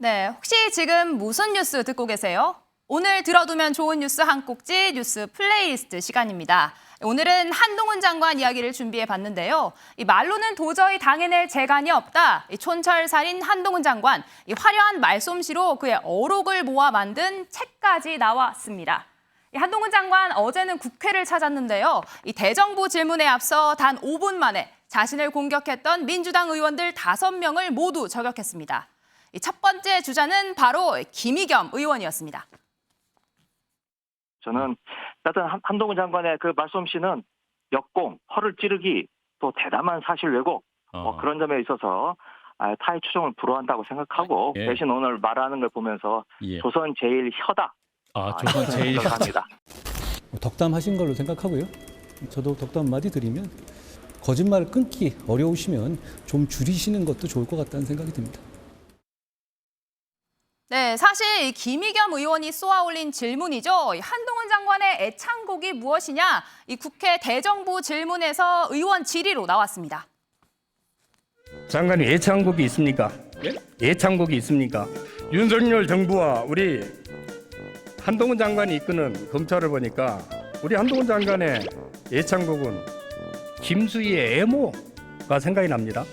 네, 혹시 지금 무슨 뉴스 듣고 계세요? 오늘 들어두면 좋은 뉴스 한 꼭지 뉴스 플레이리스트 시간입니다. 오늘은 한동훈 장관 이야기를 준비해 봤는데요. 이 말로는 도저히 당해낼 재간이 없다. 이 촌철살인 한동훈 장관, 이 화려한 말솜씨로 그의 어록을 모아 만든 책까지 나왔습니다. 이 한동훈 장관 어제는 국회를 찾았는데요. 이 대정부 질문에 앞서 단 5분 만에 자신을 공격했던 민주당 의원들 5명을 모두 저격했습니다. 첫 번째 주자는 바로 김의겸 의원이었습니다. 저는 일단 한동훈 장관의 그 말솜씨는 역공, 허를 찌르기, 또 대담한 사실 왜곡 그런 점에 있어서 타의 추종을 불허한다고 생각하고 대신 오늘 말하는 걸 보면서 조선 제일 혀다. 조선 제일 혀다. 덕담하신 걸로 생각하고요. 저도 덕담 한마디 드리면 거짓말 끊기 어려우시면 좀 줄이시는 것도 좋을 것 같다는 생각이 듭니다. 네, 사실 김의겸 의원이 쏘아올린 질문이죠. 한동훈 장관의 애창곡이 무엇이냐? 이 국회 대정부 질문에서 의원 질의로 나왔습니다. 장관이 애창곡이 있습니까? 애창곡이 있습니까? 윤석열 정부와 우리 한동훈 장관이 이끄는 검찰을 보니까 우리 한동훈 장관의 애창곡은 김수희의 애모가 생각이 납니다.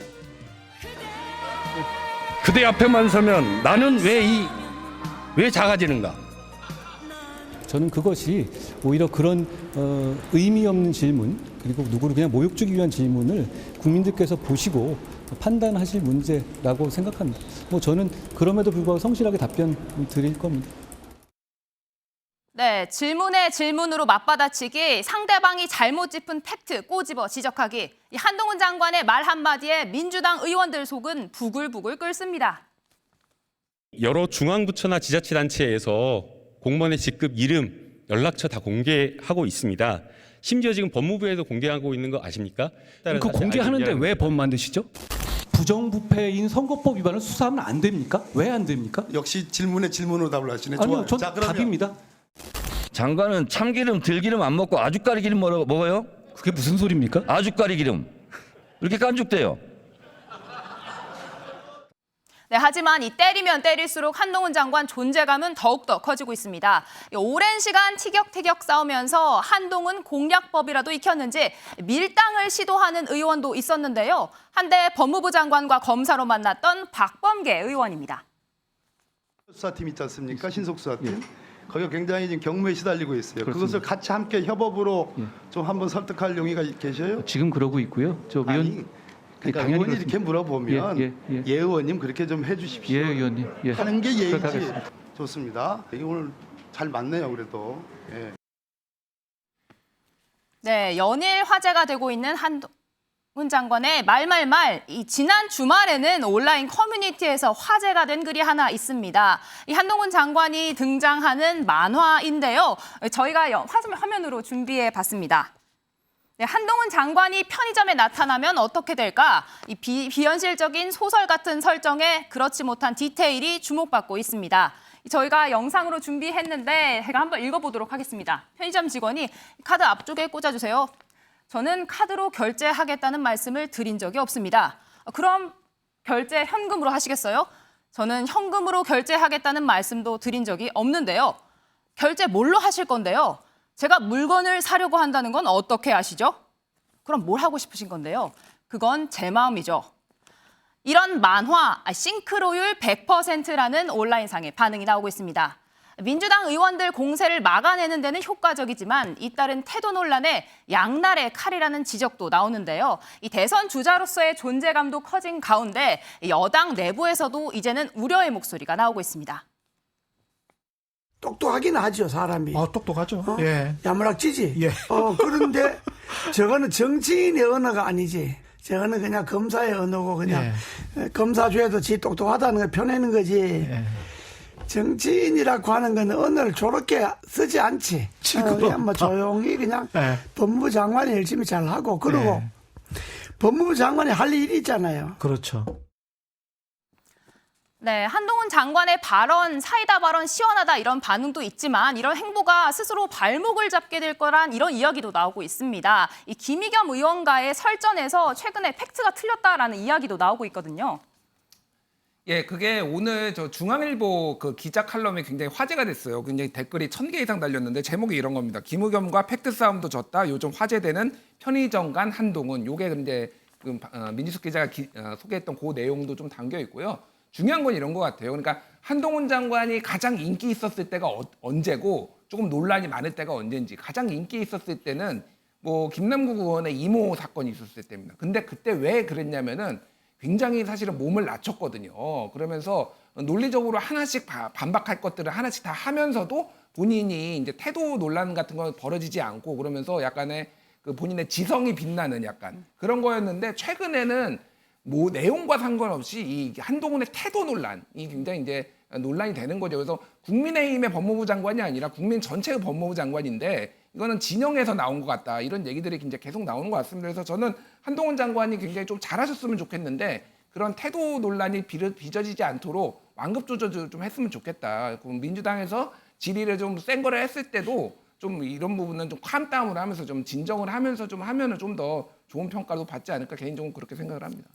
그대 앞에만 서면 나는 왜 작아지는가? 저는 그것이 오히려 그런 의미 없는 질문, 그리고 누구를 그냥 모욕 주기 위한 질문을 국민들께서 보시고 판단하실 문제라고 생각합니다. 저는 그럼에도 불구하고 성실하게 답변 드릴 겁니다. 네, 질문에 질문으로 맞받아치기, 상대방이 잘못 짚은 팩트 꼬집어 지적하기. 이 한동훈 장관의 말 한마디에 민주당 의원들 속은 부글부글 끓습니다. 여러 중앙부처나 지자체단체에서 공무원의 직급, 이름, 연락처 다 공개하고 있습니다. 심지어 지금 법무부에도 공개하고 있는 거 아십니까? 그 공개하는데 왜 법 만드시죠? 부정부패인 선거법 위반을 수사하면 안 됩니까? 왜 안 됩니까? 역시 질문에 질문으로 답을 하시네. 아니요, 전 자, 그러면 답입니다. 장관은 참기름, 들기름 안 먹고 아주까리 기름 먹어요? 그게 무슨 소리입니까? 아주까리 기름. 이렇게 깐죽대요. 네, 하지만 이 때리면 때릴수록 한동훈 장관 존재감은 더욱더 커지고 있습니다. 오랜 시간 티격태격 싸우면서 한동훈 공약법이라도 익혔는지 밀당을 시도하는 의원도 있었는데요. 한때 법무부 장관과 검사로 만났던 박범계 의원입니다. 수사팀 있지 않습니까? 신속수사팀. 거기가 굉장히 지금 경무에 시달리고 있어요. 그것을 같이 함께 협업으로 좀 한번 설득할 용의가 계셔요? 지금 그러고 있고요. 그러니까 당연히 의원이 이렇게 물어보면 예 의원님 그렇게 좀 해주십시오. 예, 의원님. 예. 하는 게 예의지. 하겠습니다. 좋습니다. 이게 오늘 잘 맞네요, 그래도. 예. 네, 연일 화제가 되고 있는 한동훈 장관의 말말말. 이 지난 주말에는 온라인 커뮤니티에서 화제가 된 글이 하나 있습니다. 이 한동훈 장관이 등장하는 만화인데요. 저희가 화면으로 준비해 봤습니다. 네, 한동훈 장관이 편의점에 나타나면 어떻게 될까? 이 비현실적인 소설 같은 설정에 그렇지 못한 디테일이 주목받고 있습니다. 저희가 영상으로 준비했는데 제가 한번 읽어보도록 하겠습니다. 편의점 직원이 카드 앞쪽에 꽂아주세요. 저는 카드로 결제하겠다는 말씀을 드린 적이 없습니다. 그럼 결제 현금으로 하시겠어요? 저는 현금으로 결제하겠다는 말씀도 드린 적이 없는데요. 결제 뭘로 하실 건데요? 제가 물건을 사려고 한다는 건 어떻게 아시죠? 그럼 뭘 하고 싶으신 건데요? 그건 제 마음이죠. 이런 만화, 싱크로율 100%라는 온라인상의 반응이 나오고 있습니다. 민주당 의원들 공세를 막아내는 데는 효과적이지만 잇따른 태도 논란에 양날의 칼이라는 지적도 나오는데요. 이 대선 주자로서의 존재감도 커진 가운데 여당 내부에서도 이제는 우려의 목소리가 나오고 있습니다. 똑똑하긴 하죠, 사람이. 똑똑하죠. 예. 야무락지지. 예. 그런데 저거는 정치인의 언어가 아니지. 저거는 그냥 검사의 언어고 그냥 검사 죄도 지 똑똑하다는 걸 펴내는 거지. 정치인이라고 하는 건 언어를 저렇게 쓰지 않지. 그냥 뭐 조용히 그냥 법무부 장관이 열심히 잘 하고 그리고 법무부 장관이 할 일이 있잖아요. 그렇죠. 네, 한동훈 장관의 발언, 사이다 발언 시원하다 이런 반응도 있지만 이런 행보가 스스로 발목을 잡게 될 거란 이런 이야기도 나오고 있습니다. 이 김의겸 의원과의 설전에서 최근에 팩트가 틀렸다라는 이야기도 나오고 있거든요. 예, 그게 오늘 저 중앙일보 그 기자 칼럼이 굉장히 화제가 됐어요. 굉장히 댓글이 1000개 이상 달렸는데 제목이 이런 겁니다. 김우겸과 팩트 싸움도 졌다. 요즘 화제되는 편의점 간 한동훈. 요게 근데 민지숙 기자가 소개했던 그 내용도 좀 담겨 있고요. 중요한 건 이런 것 같아요. 그러니까 한동훈 장관이 가장 인기 있었을 때가 언제고 조금 논란이 많을 때가 언제인지. 가장 인기 있었을 때는 뭐 김남국 의원의 이모 사건이 있었을 때입니다. 근데 그때 왜 그랬냐면은 굉장히 사실은 몸을 낮췄거든요. 그러면서 논리적으로 하나씩 반박할 것들을 하나씩 다 하면서도 본인이 이제 태도 논란 같은 건 벌어지지 않고 그러면서 약간의 그 본인의 지성이 빛나는 약간 그런 거였는데 최근에는 뭐 내용과 상관없이 이 한동훈의 태도 논란이 굉장히 이제 논란이 되는 거죠. 그래서 국민의힘의 법무부 장관이 아니라 국민 전체의 법무부 장관인데 이거는 진영에서 나온 것 같다. 이런 얘기들이 이제 계속 나오는 것 같습니다. 그래서 저는 한동훈 장관이 굉장히 좀 잘하셨으면 좋겠는데 그런 태도 논란이 빚어지지 않도록 완급 조절 좀 했으면 좋겠다. 그럼 민주당에서 질의를 좀 센 거를 했을 때도 좀 이런 부분은 좀 캄다운을 하면서 좀 진정을 하면서 좀 하면은 좀 더 좋은 평가도 받지 않을까 개인적으로 그렇게 생각을 합니다.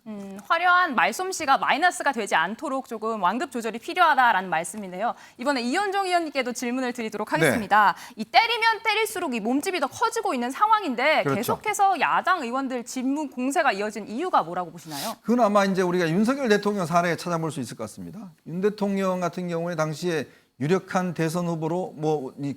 화려한 말솜씨가 마이너스가 되지 않도록 조금 완급 조절이 필요하다라는 말씀인데요. 이번에 이현종 의원님께도 질문을 드리도록 하겠습니다. 이 때리면 때릴수록 이 몸집이 더 커지고 있는 상황인데 그렇죠. 계속해서 야당 의원들 질문 공세가 이어진 이유가 뭐라고 보시나요? 그건 아마 이제 우리가 윤석열 대통령 사례에 찾아볼 수 있을 것 같습니다. 윤 대통령 같은 경우에 당시에 유력한 대선 후보로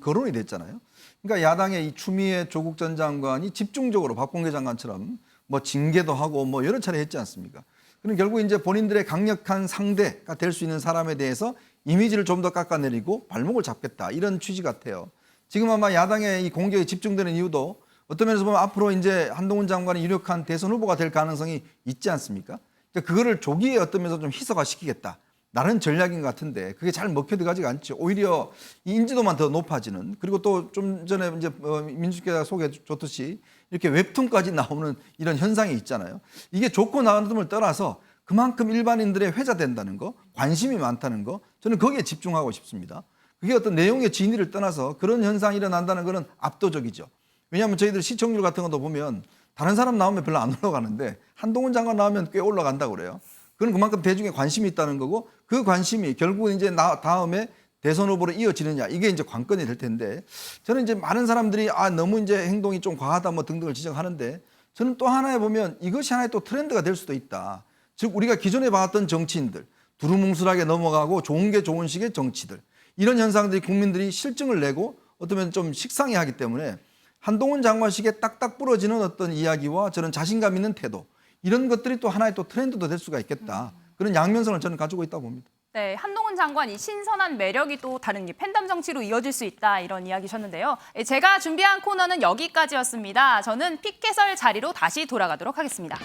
거론이 됐잖아요. 그러니까 야당의 이 추미애 조국 전 장관이 집중적으로 박범계 장관처럼 뭐 징계도 하고 뭐 여러 차례 했지 않습니까? 그럼 결국 이제 본인들의 강력한 상대가 될 수 있는 사람에 대해서 이미지를 좀 더 깎아내리고 발목을 잡겠다 이런 취지 같아요. 지금 아마 야당의 이 공격에 집중되는 이유도 어떤 면에서 보면 앞으로 이제 한동훈 장관이 유력한 대선 후보가 될 가능성이 있지 않습니까? 그러니까 그거를 조기에 어떤 면에서 좀 희석화시키겠다. 나른 전략인 것 같은데 그게 잘 먹혀 들어가지가 않죠. 오히려 이 인지도만 더 높아지는 그리고 또 좀 전에 이제 민주께서 소개해 줬듯이 이렇게 웹툰까지 나오는 이런 현상이 있잖아요. 이게 좋고 나름을 떠나서 그만큼 일반인들의 회자된다는 거, 관심이 많다는 거 저는 거기에 집중하고 싶습니다. 그게 어떤 내용의 진위를 떠나서 그런 현상이 일어난다는 거는 압도적이죠. 왜냐하면 저희들 시청률 같은 것도 보면 다른 사람 나오면 별로 안 올라가는데 한동훈 장관 나오면 꽤 올라간다고 그래요. 그건 그만큼 대중의 관심이 있다는 거고 그 관심이 결국은 이제 다음에 대선 후보로 이어지느냐 이게 이제 관건이 될 텐데 저는 이제 많은 사람들이 너무 이제 행동이 좀 과하다 뭐 등등을 지적하는데 저는 또 하나에 보면 이것이 하나의 또 트렌드가 될 수도 있다. 즉 우리가 기존에 봐왔던 정치인들 두루뭉술하게 넘어가고 좋은 게 좋은 식의 정치들 이런 현상들이 국민들이 실증을 내고 어쩌면 좀 식상해하기 때문에 한동훈 장관식의 딱딱 부러지는 어떤 이야기와 저는 자신감 있는 태도 이런 것들이 또 하나의 또 트렌드도 될 수가 있겠다. 그런 양면성을 저는 가지고 있다고 봅니다. 네, 한동훈 장관이 신선한 매력이 또 다른 팬덤 정치로 이어질 수 있다 이런 이야기셨는데요. 제가 준비한 코너는 여기까지였습니다. 저는 픽 해설 자리로 다시 돌아가도록 하겠습니다.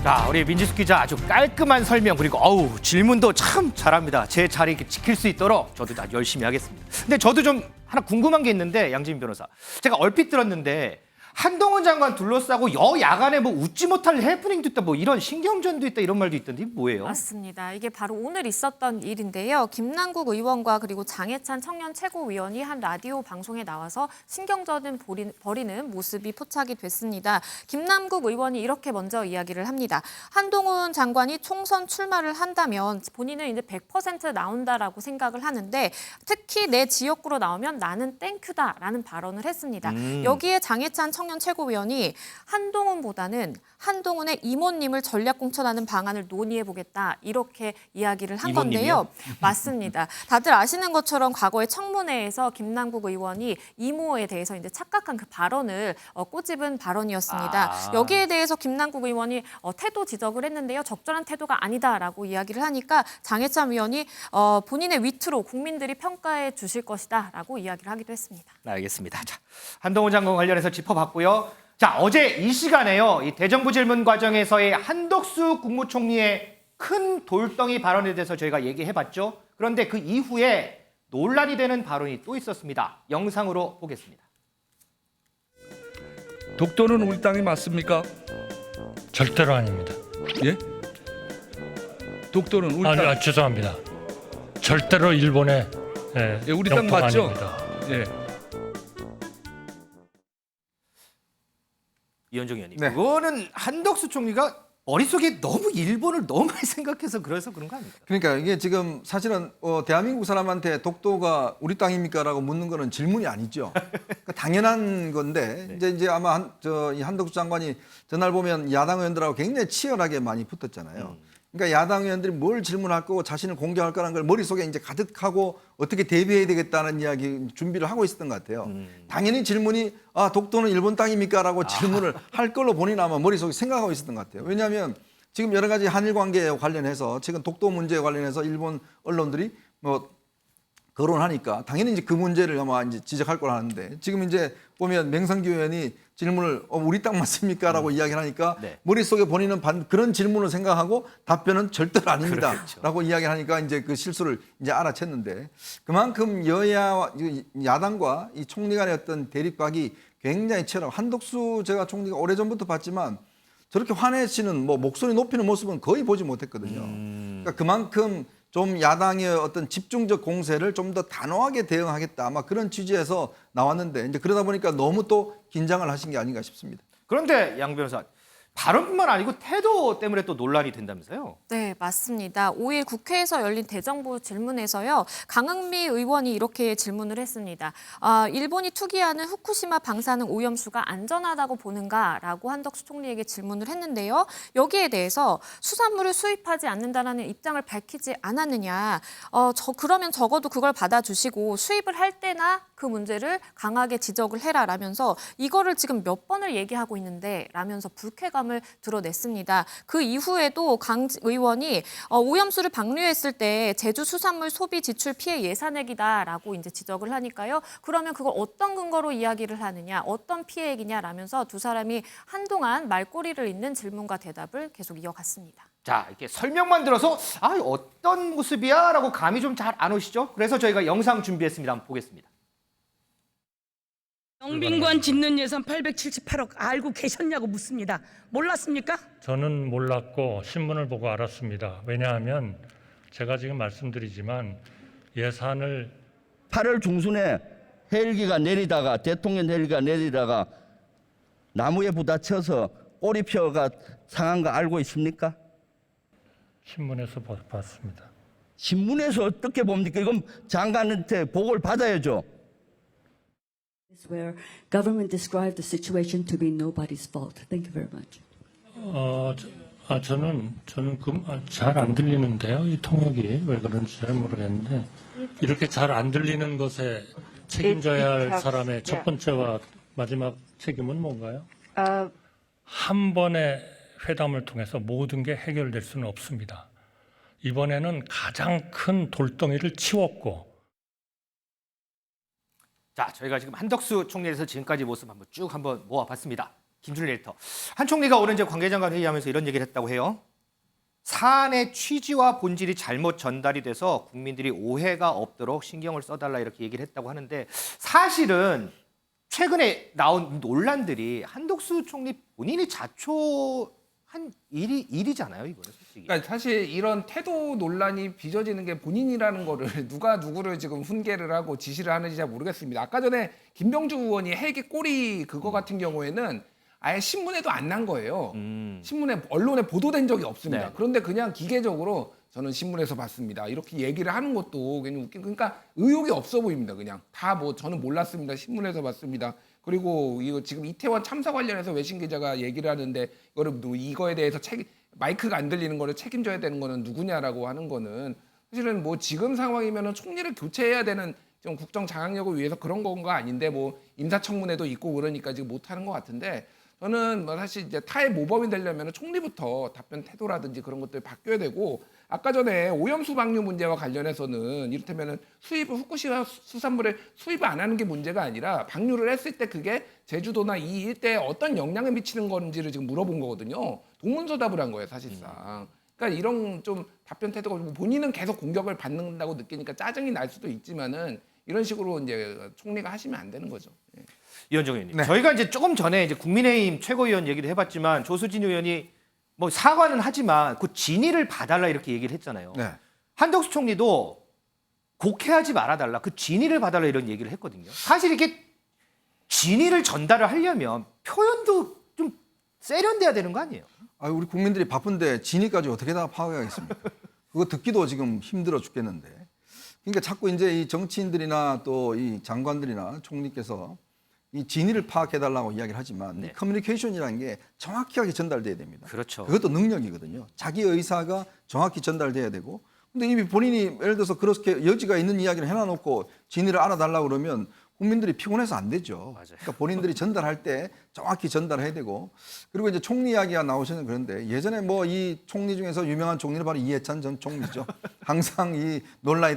자, 우리 민지숙 기자 아주 깔끔한 설명 그리고 질문도 참 잘합니다. 제 자리 지킬 수 있도록 저도 아주 열심히 하겠습니다. 근데 저도 좀 하나 궁금한 게 있는데 양지민 변호사, 제가 얼핏 들었는데 한동훈 장관 둘러싸고 여야간에 뭐 웃지 못할 해프닝도 있다, 뭐 이런 신경전도 있다 이런 말도 있던데 이게 뭐예요? 맞습니다. 이게 바로 오늘 있었던 일인데요. 김남국 의원과 그리고 장해찬 청년 최고위원이 한 라디오 방송에 나와서 신경전을 벌이는 모습이 포착이 됐습니다. 김남국 의원이 이렇게 먼저 이야기를 합니다. 한동훈 장관이 총선 출마를 한다면 본인은 이제 100% 나온다라고 생각을 하는데 특히 내 지역구로 나오면 나는 땡큐다라는 발언을 했습니다. 여기에 장해찬 청년 최고위원이 한동훈보다는 한동훈의 이모님을 전략 공천하는 방안을 논의해보겠다 이렇게 이야기를 한 건데요. 맞습니다. 다들 아시는 것처럼 과거에 청문회에서 김남국 의원이 이모에 대해서 이제 착각한 그 발언을 꼬집은 발언이었습니다. 여기에 대해서 김남국 의원이 태도 지적을 했는데요. 적절한 태도가 아니다라고 이야기를 하니까 장해찬 위원이 본인의 위트로 국민들이 평가해 주실 것이다라고 이야기를 하기도 했습니다. 알겠습니다. 자, 한동훈 장관 관련해서 짚어봤고요. 자, 어제 이 시간에요. 이 대정부 질문 과정에서의 한덕수 국무총리의 큰 돌덩이 발언에 대해서 저희가 얘기해봤죠. 그런데 그 이후에 논란이 되는 발언이 또 있었습니다. 영상으로 보겠습니다. 독도는 우리 땅이 맞습니까? 절대로 아닙니다. 예? 독도는 우리 땅. 죄송합니다. 절대로 일본의 우리 땅 영토가 맞죠? 아닙니다. 예. 이현정 의원님. 네. 그거는 한덕수 총리가 머릿속에 너무 일본을 너무 많이 생각해서 그래서 그런 거 아닙니까? 그러니까 이게 지금 사실은 대한민국 사람한테 독도가 우리 땅입니까라고 묻는 거는 질문이 아니죠. 그러니까 당연한 건데 이제 아마 이 한덕수 장관이 전날 보면 야당 의원들하고 굉장히 치열하게 많이 붙었잖아요. 그러니까 야당 의원들이 뭘 질문할 거고 자신을 공격할 거라는 걸 머릿속에 이제 가득하고 어떻게 대비해야 되겠다는 이야기 준비를 하고 있었던 것 같아요. 당연히 질문이 독도는 일본 땅입니까라고 질문을 할 걸로 본인 아마 머릿속에 생각하고 있었던 것 같아요. 왜냐하면 지금 여러 가지 한일 관계에 관련해서 지금 독도 문제에 관련해서 일본 언론들이 뭐 거론하니까 당연히 이제 그 문제를 아마 이제 지적할 걸 하는데 지금 이제 보면 맹성규 의원이 질문을 우리 땅 맞습니까라고 이야기를 하니까 네. 머릿속에 본인은 그런 질문을 생각하고 답변은 절대로 아닙니다라고 그렇죠. 이야기를 하니까 이제 그 실수를 이제 알아챘는데 그만큼 야당과 이 총리 간의 어떤 대립각이 굉장히 치열하고 한덕수 제가 총리가 오래전부터 봤지만 저렇게 화내시는 뭐 목소리 높이는 모습은 거의 보지 못했거든요. 그러니까 그만큼 좀 야당의 어떤 집중적 공세를 좀 더 단호하게 대응하겠다 아마 그런 취지에서 나왔는데 이제 그러다 보니까 너무 또 긴장을 하신 게 아닌가 싶습니다. 그런데 양 변호사 발언뿐만 아니고 태도 때문에 또 논란이 된다면서요? 네, 맞습니다. 5일 국회에서 열린 대정부 질문에서요. 강흥미 의원이 이렇게 질문을 했습니다. 일본이 투기하는 후쿠시마 방사능 오염수가 안전하다고 보는가라고 한덕수 총리에게 질문을 했는데요. 여기에 대해서 수산물을 수입하지 않는다라는 입장을 밝히지 않았느냐. 그러면 적어도 그걸 받아주시고 수입을 할 때나 그 문제를 강하게 지적을 해라라면서 이거를 지금 몇 번을 얘기하고 있는데 라면서 불쾌감을 드러냈습니다. 그 이후에도 강 의원이 오염수를 방류했을 때 제주 수산물 소비 지출 피해 예산액이다라고 이제 지적을 하니까요. 그러면 그걸 어떤 근거로 이야기를 하느냐, 어떤 피해액이냐라면서 두 사람이 한동안 말꼬리를 잇는 질문과 대답을 계속 이어갔습니다. 자, 이렇게 설명만 들어서 어떤 모습이야라고 감이 좀 잘 안 오시죠? 그래서 저희가 영상 준비했습니다. 한번 보겠습니다. 영빈관 짓는 예산 878억 알고 계셨냐고 묻습니다. 몰랐습니까? 저는 몰랐고 신문을 보고 알았습니다. 왜냐하면 제가 지금 말씀드리지만 예산을 8월 중순에 헬기가 내리다가 대통령 헬기가 내리다가 나무에 부딪혀서 꼬리표가 상한 거 알고 있습니까? 신문에서 봤습니다. 신문에서 어떻게 봅니까? 이건 장관한테 보고를 받아야죠. Where government described the situation to be nobody's fault. Thank you very much. 저는 잘 안 들리는데요. 이 통역이 왜 그런지 잘 모르겠는데 이렇게 잘 안 들리는 것에 책임져야 할 사람의 첫 번째와 마지막 책임은 뭔가요? 한 번의 회담을 통해서 모든 게 해결될 수는 없습니다. 이번에는 가장 큰 돌덩이를 치웠고 자, 저희가 지금 한덕수 총리에 대해서 지금까지 모습 한번 모아봤습니다. 김준일 에디터. 한 총리가 오늘 이제 관계장관 회의하면서 이런 얘기를 했다고 해요. 사안의 취지와 본질이 잘못 전달이 돼서 국민들이 오해가 없도록 신경을 써달라 이렇게 얘기를 했다고 하는데 사실은 최근에 나온 논란들이 한덕수 총리 본인이 자초한 일이잖아요, 이거는 솔직히. 그러니까 사실 이런 태도 논란이 빚어지는 게 본인이라는 거를 누가 누구를 지금 훈계를 하고 지시를 하는지 잘 모르겠습니다. 아까 전에 김병주 의원이 헬기 꼬리 그거 같은 경우에는 아예 신문에도 안 난 거예요. 신문에 언론에 보도된 적이 없습니다. 네. 그런데 그냥 기계적으로 저는 신문에서 봤습니다. 이렇게 얘기를 하는 것도 그냥 웃긴. 그러니까 의욕이 없어 보입니다. 그냥 다 저는 몰랐습니다. 신문에서 봤습니다. 그리고 이거 지금 이태원 참사 관련해서 외신 기자가 얘기를 하는데 이거에 대해서 마이크가 안 들리는 거를 책임져야 되는 거는 누구냐라고 하는 거는 사실은 지금 상황이면은 총리를 교체해야 되는 좀 국정 장악력을 위해서 그런 건가 아닌데 인사청문회도 있고 그러니까 지금 못 하는 것 같은데 저는 사실 이제 타의 모범이 되려면 총리부터 답변 태도라든지 그런 것들 바뀌어야 되고 아까 전에 오염수 방류 문제와 관련해서는 이를테면은 후쿠시마 수산물을 수입을 안 하는 게 문제가 아니라 방류를 했을 때 그게 제주도나 이 일대에 어떤 영향을 미치는 건지를 지금 물어본 거거든요. 동문서답을 한 거예요, 사실상. 그러니까 이런 좀 답변 태도가 본인은 계속 공격을 받는다고 느끼니까 짜증이 날 수도 있지만은 이런 식으로 이제 총리가 하시면 안 되는 거죠. 예. 이현정 의원님. 네. 저희가 이제 조금 전에 이제 국민의힘 최고위원 얘기도 해봤지만 조수진 의원이 사과는 하지만 그 진위를 봐달라 이렇게 얘기를 했잖아요. 네. 한덕수 총리도 곡해하지 말아달라. 그 진위를 봐달라 이런 얘기를 했거든요. 사실 이게 진위를 전달을 하려면 표현도 좀 세련돼야 되는 거 아니에요? 우리 국민들이 바쁜데 진위까지 어떻게 다 파악하겠습니까? 그거 듣기도 지금 힘들어 죽겠는데. 그러니까 자꾸 이제 이 정치인들이나 또 이 장관들이나 총리께서 이 진위를 파악해달라고 이야기를 하지만 이 커뮤니케이션이라는 게 정확하게 전달돼야 됩니다. 그렇죠. 그것도 능력이거든요. 자기 의사가 정확히 전달돼야 되고. 근데 이미 본인이 예를 들어서 그렇게 여지가 있는 이야기를 해놔놓고 진위를 알아달라고 그러면 국민들이 피곤해서 안 되죠. 그러니까 본인들이 전달할 때 정확히 전달해야 되고. 그리고 이제 총리 이야기가 나오시는 그런데 예전에 뭐 이 총리 중에서 유명한 총리는 바로 이해찬 전 총리죠. 항상 이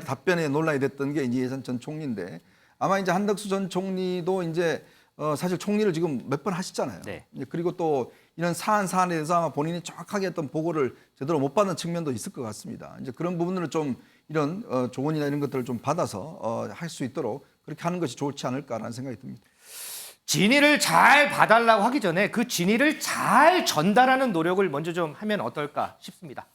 답변에 논란이 됐던 게 이해찬 전 총리인데 아마 이제 한덕수 전 총리도 이제 사실 총리를 지금 몇 번 하셨잖아요. 네. 그리고 또 이런 사안에 대해서 아마 본인이 정확하게 어떤 보고를 제대로 못 받는 측면도 있을 것 같습니다. 이제 그런 부분들을 좀 이런 조언이나 이런 것들을 좀 받아서 할 수 있도록 그렇게 하는 것이 좋지 않을까라는 생각이 듭니다. 진위를 잘 봐달라고 하기 전에 그 진위를 잘 전달하는 노력을 먼저 좀 하면 어떨까 싶습니다.